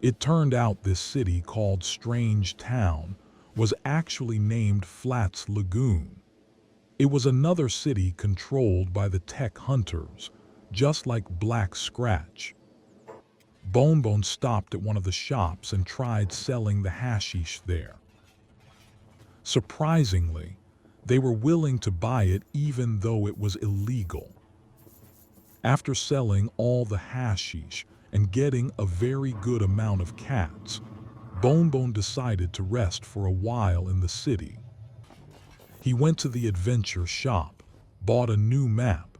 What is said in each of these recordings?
It turned out this city called Strange Town was actually named Flats Lagoon. It was another city controlled by the tech hunters, just like Black Scratch. Bonebone stopped at one of the shops and tried selling the hashish there. Surprisingly, they were willing to buy it even though it was illegal. After selling all the hashish and getting a very good amount of cats, Bonebone decided to rest for a while in the city. He went to the adventure shop, bought a new map,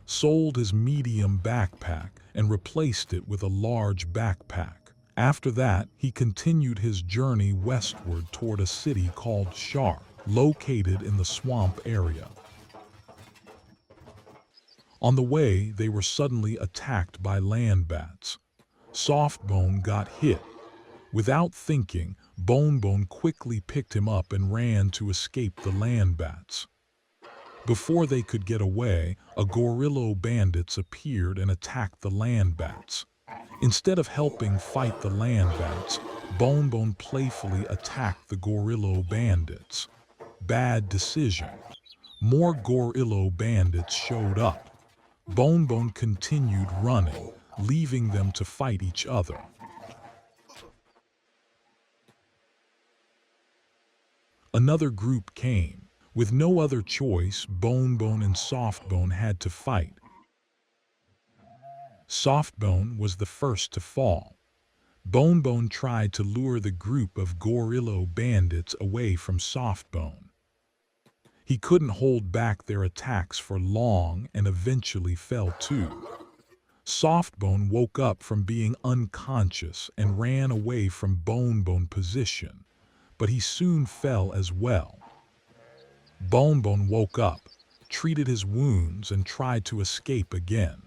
sold his medium backpack, and replaced it with a large backpack. After that, he continued his journey westward toward a city called Shark, located in the swamp area. On the way, they were suddenly attacked by land bats. Softbone got hit. Without thinking, Bonebone quickly picked him up and ran to escape the land bats. Before they could get away, a gorilla bandits appeared and attacked the land bats. Instead of helping fight the land bats, Bonebone playfully attacked the gorilla bandits. Bad decision. More gorilla bandits showed up. Bonebone continued running, leaving them to fight each other. Another group came. With no other choice, Bonebone and Softbone had to fight. Softbone was the first to fall. Bonebone tried to lure the group of gorilla bandits away from Softbone. He couldn't hold back their attacks for long and eventually fell too. Softbone woke up from being unconscious and ran away from Bonebone position, but he soon fell as well. Bonebone woke up, treated his wounds, and tried to escape again.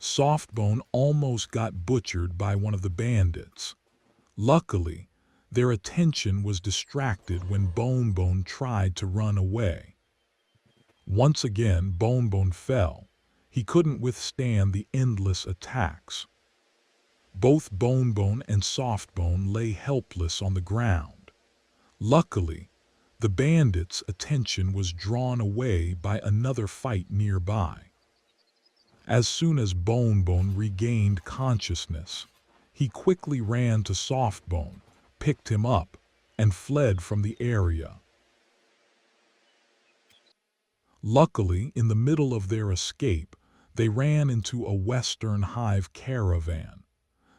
Softbone almost got butchered by one of the bandits. Luckily, their attention was distracted when Bonebone tried to run away. Once again, Bonebone fell. He couldn't withstand the endless attacks. Both Bonebone and Softbone lay helpless on the ground. Luckily, the bandits' attention was drawn away by another fight nearby. As soon as Bonebone regained consciousness, he quickly ran to Softbone, picked him up, and fled from the area. Luckily, in the middle of their escape, they ran into a Western Hive Caravan.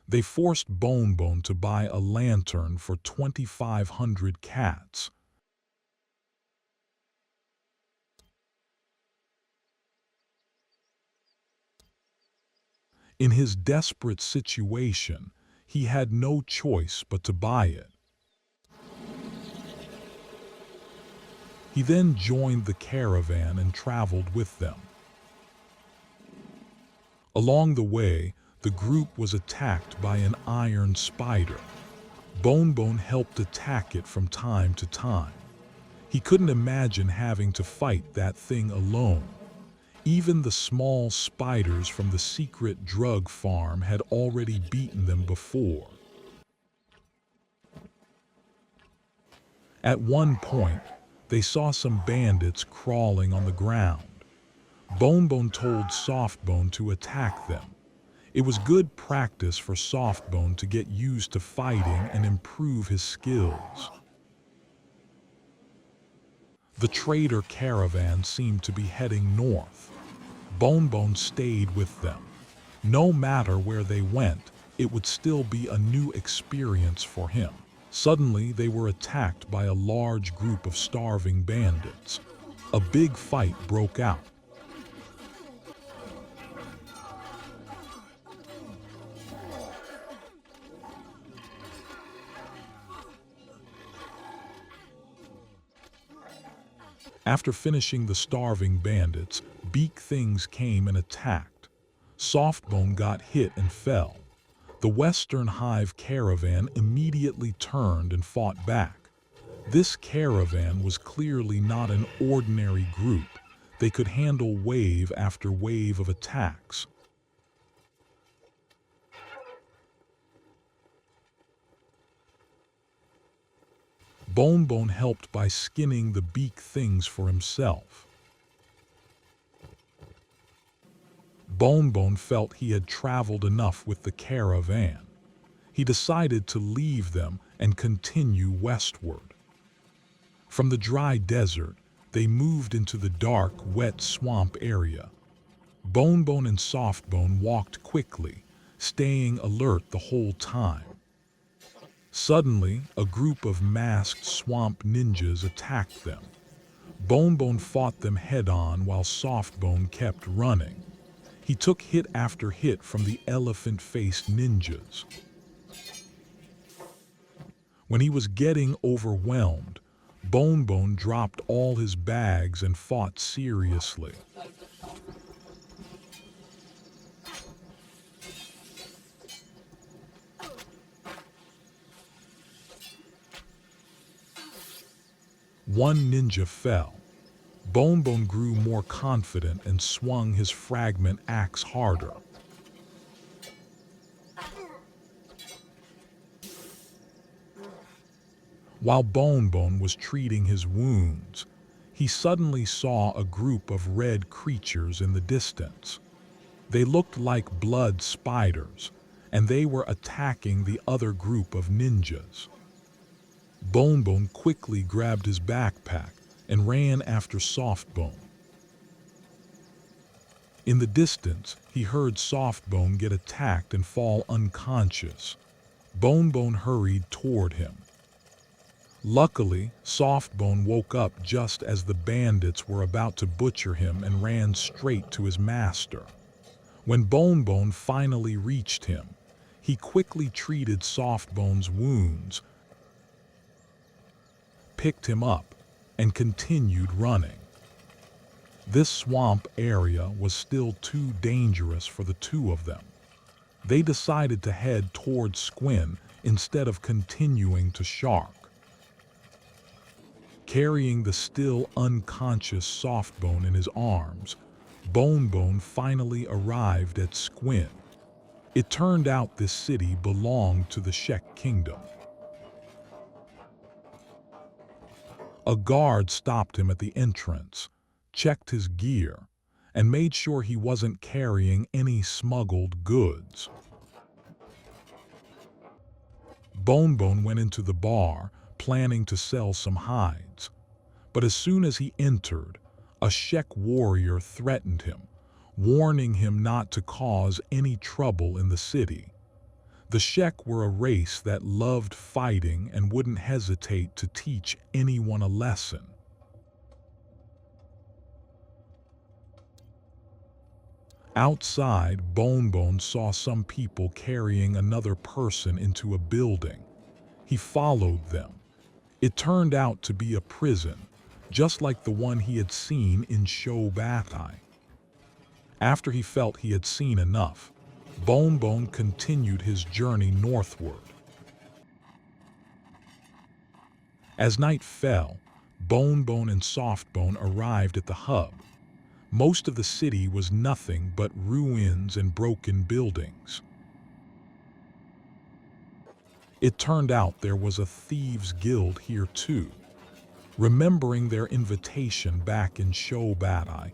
They forced Bonebone to buy a lantern for 2,500 cats. In his desperate situation, he had no choice but to buy it. He then joined the caravan and traveled with them. Along the way, the group was attacked by an iron spider. Bonebone helped attack it from time to time. He couldn't imagine having to fight that thing alone. Even the small spiders from the secret drug farm had already beaten them before. At one point, they saw some bandits crawling on the ground. Bonebone told Softbone to attack them. It was good practice for Softbone to get used to fighting and improve his skills. The trader caravan seemed to be heading north. Bonebone stayed with them. No matter where they went, it would still be a new experience for him. Suddenly, they were attacked by a large group of starving bandits. A big fight broke out. After finishing the starving bandits, big things came and attacked. Softbone got hit and fell. The Western Hive Caravan immediately turned and fought back. This caravan was clearly not an ordinary group. They could handle wave after wave of attacks. Bonebone helped by skinning the beak things for himself. Bonebone felt he had traveled enough with the caravan. He decided to leave them and continue westward. From the dry desert, they moved into the dark, wet swamp area. Bonebone and Softbone walked quickly, staying alert the whole time. Suddenly, a group of masked swamp ninjas attacked them. Bonebone fought them head-on while Softbone kept running. He took hit after hit from the elephant-faced ninjas. When he was getting overwhelmed, Bonebone dropped all his bags and fought seriously. One ninja fell. Bonebone grew more confident and swung his fragment axe harder. While Bonebone was treating his wounds, he suddenly saw a group of red creatures in the distance. They looked like blood spiders, and they were attacking the other group of ninjas. Bonebone quickly grabbed his backpack and ran after Softbone. In the distance, he heard Softbone get attacked and fall unconscious. Bonebone hurried toward him. Luckily, Softbone woke up just as the bandits were about to butcher him and ran straight to his master. When Bonebone finally reached him, he quickly treated Softbone's wounds, picked him up, and continued running. This swamp area was still too dangerous for the two of them. They decided to head toward Squin instead of continuing to Shark. Carrying the still unconscious Softbone in his arms, Bonebone finally arrived at Squin. It turned out this city belonged to the Shek Kingdom. A guard stopped him at the entrance, checked his gear, and made sure he wasn't carrying any smuggled goods. Bonebone went into the bar, planning to sell some hides. But as soon as he entered, a Shek warrior threatened him, warning him not to cause any trouble in the city. The Shek were a race that loved fighting and wouldn't hesitate to teach anyone a lesson. Outside, Bonebone saw some people carrying another person into a building. He followed them. It turned out to be a prison, just like the one he had seen in Shobatai. After he felt he had seen enough, Bonebone continued his journey northward. As night fell, Bonebone and Softbone arrived at the hub. Most of the city was nothing but ruins and broken buildings. It turned out there was a thieves' guild here too. Remembering their invitation back in Shobatai,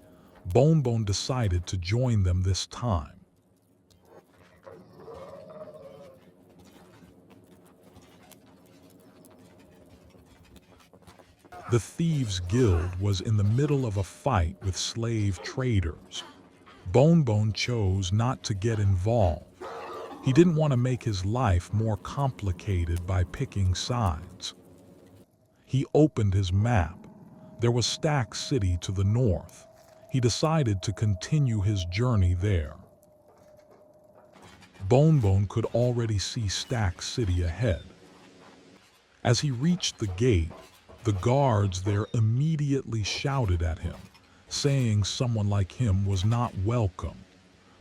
Bonebone decided to join them this time. The Thieves' Guild was in the middle of a fight with slave traders. Bonebone chose not to get involved. He didn't want to make his life more complicated by picking sides. He opened his map. There was Stack City to the north. He decided to continue his journey there. Bonebone could already see Stack City ahead. As he reached the gate, the guards there immediately shouted at him, saying someone like him was not welcome.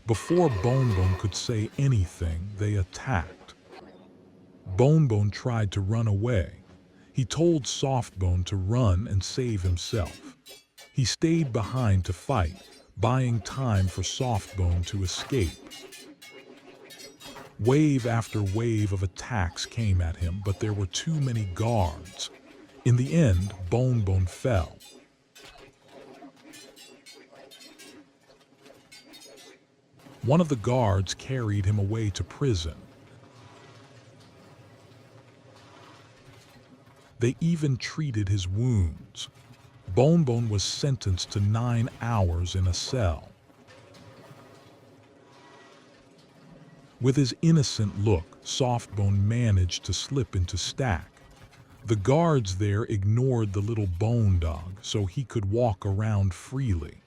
Before Bonebone could say anything, they attacked. Bonebone tried to run away. He told Softbone to run and save himself. He stayed behind to fight, buying time for Softbone to escape. Wave after wave of attacks came at him, but there were too many guards. In the end, Bonebone fell. One of the guards carried him away to prison. They even treated his wounds. Bonebone was sentenced to 9 hours in a cell. With his innocent look, Softbone managed to slip into Stack. The guards there ignored the little bone dog so he could walk around freely.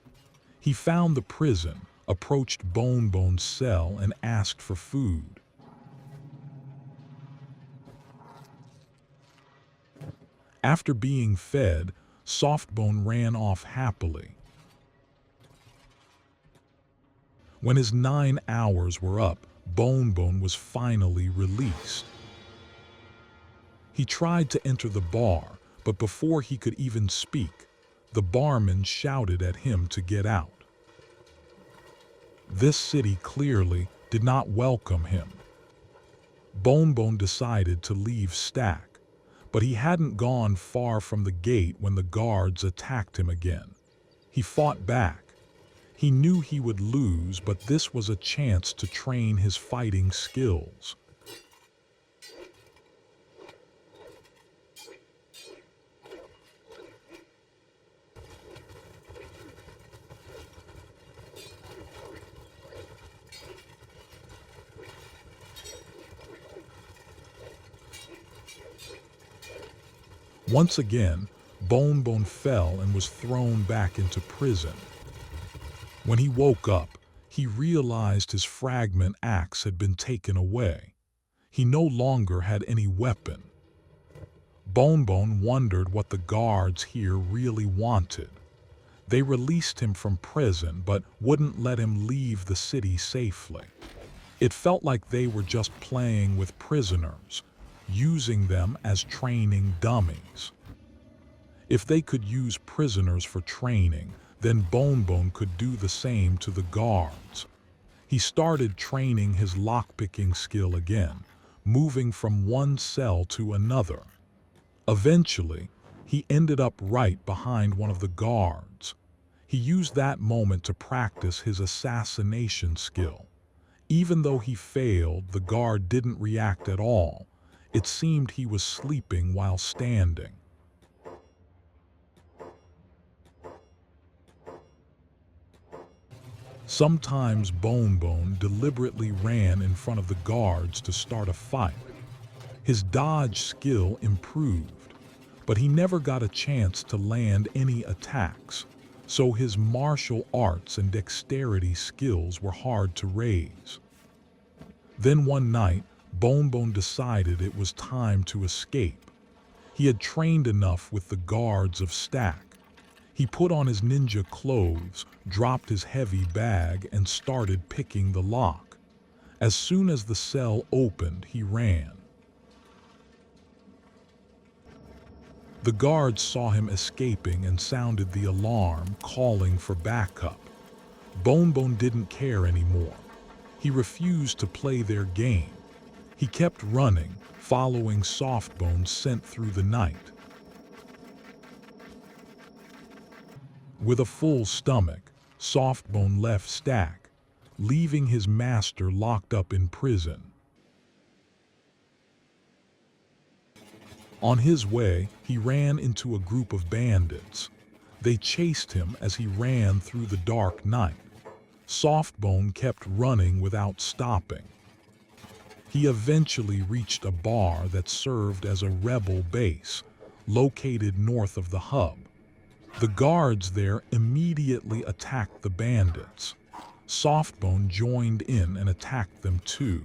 He found the prison, approached Bonebone's cell, and asked for food. After being fed, Softbone ran off happily. When his 9 hours were up, Bonebone was finally released. He tried to enter the bar, but before he could even speak, the barman shouted at him to get out. This city clearly did not welcome him. Bonebone decided to leave Stack, but he hadn't gone far from the gate when the guards attacked him again. He fought back. He knew he would lose, but this was a chance to train his fighting skills. Once again, Bonebone fell and was thrown back into prison. When he woke up, he realized his fragment axe had been taken away. He no longer had any weapon. Bonebone wondered what the guards here really wanted. They released him from prison but wouldn't let him leave the city safely. It felt like they were just playing with prisoners, using them as training dummies. If they could use prisoners for training, then Bonebone could do the same to the guards. He started training his lockpicking skill again, moving from one cell to another. Eventually, he ended up right behind one of the guards. He used that moment to practice his assassination skill. Even though he failed, the guard didn't react at all. It seemed he was sleeping while standing. Sometimes Bonebone deliberately ran in front of the guards to start a fight. His dodge skill improved, but he never got a chance to land any attacks, so his martial arts and dexterity skills were hard to raise. Then one night, Bonebone decided it was time to escape. He had trained enough with the guards of Stack. He put on his ninja clothes, dropped his heavy bag, and started picking the lock. As soon as the cell opened, he ran. The guards saw him escaping and sounded the alarm, calling for backup. Bonebone didn't care anymore. He refused to play their game. He kept running, following Softbone's scent through the night. With a full stomach, Softbone left Stack, leaving his master locked up in prison. On his way, he ran into a group of bandits. They chased him as he ran through the dark night. Softbone kept running without stopping. He eventually reached a bar that served as a rebel base, located north of the hub. The guards there immediately attacked the bandits. Softbone joined in and attacked them too.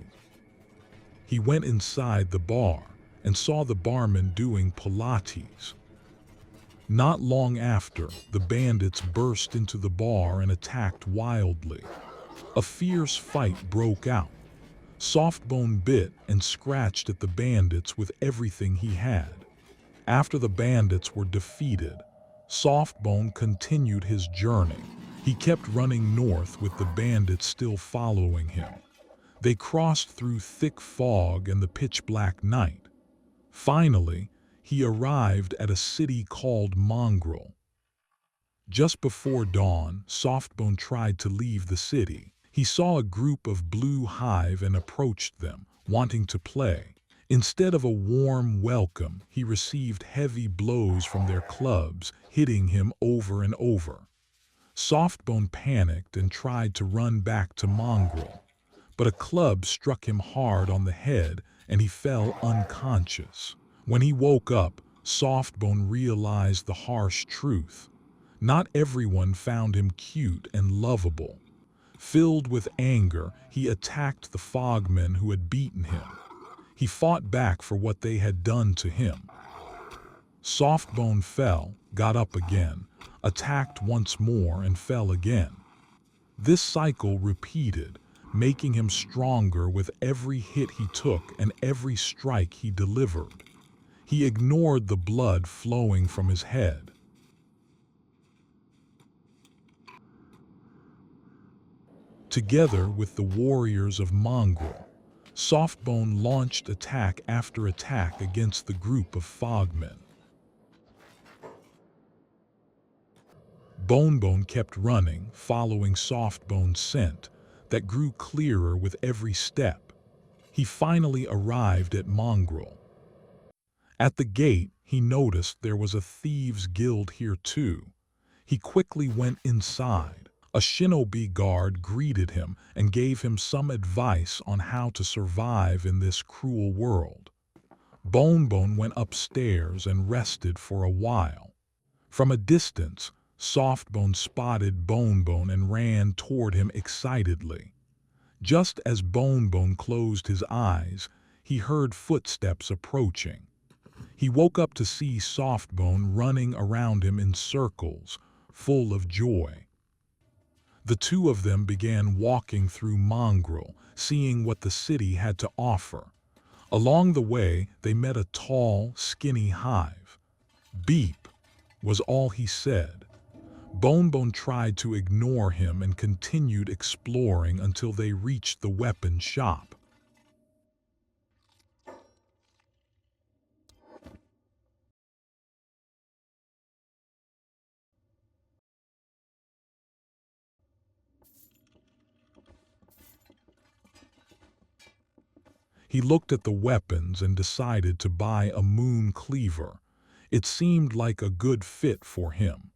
He went inside the bar and saw the barman doing Pilates. Not long after, the bandits burst into the bar and attacked wildly. A fierce fight broke out. Softbone bit and scratched at the bandits with everything he had. After the bandits were defeated, Softbone continued his journey. He kept running north with the bandits still following him. They crossed through thick fog and the pitch-black night. Finally, he arrived at a city called Mongrel. Just before dawn, Softbone tried to leave the city. He saw a group of blue hive and approached them, wanting to play. Instead of a warm welcome, he received heavy blows from their clubs, hitting him over and over. Softbone panicked and tried to run back to Mongrel, but a club struck him hard on the head and he fell unconscious. When he woke up, Softbone realized the harsh truth. Not everyone found him cute and lovable. Filled with anger, he attacked the fogmen who had beaten him. He fought back for what they had done to him. Softbone fell, got up again, attacked once more and fell again. This cycle repeated, making him stronger with every hit he took and every strike he delivered. He ignored the blood flowing from his head. Together with the warriors of Mongrel, Softbone launched attack after attack against the group of fogmen. Bonebone kept running, following Softbone's scent that grew clearer with every step. He finally arrived at Mongrel. At the gate, he noticed there was a thieves' guild here too. He quickly went inside. A shinobi guard greeted him and gave him some advice on how to survive in this cruel world. Bonebone went upstairs and rested for a while. From a distance, Softbone spotted Bonebone and ran toward him excitedly. Just as Bonebone closed his eyes, he heard footsteps approaching. He woke up to see Softbone running around him in circles, full of joy. The two of them began walking through Mongrel, seeing what the city had to offer. Along the way, they met a tall, skinny hive. "Beep," was all he said. Bonebone tried to ignore him and continued exploring until they reached the weapon shop. He looked at the weapons and decided to buy a moon cleaver. It seemed like a good fit for him.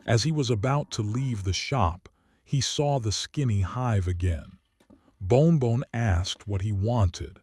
As he was about to leave the shop, he saw the skinny hive again. Bonebone asked what he wanted.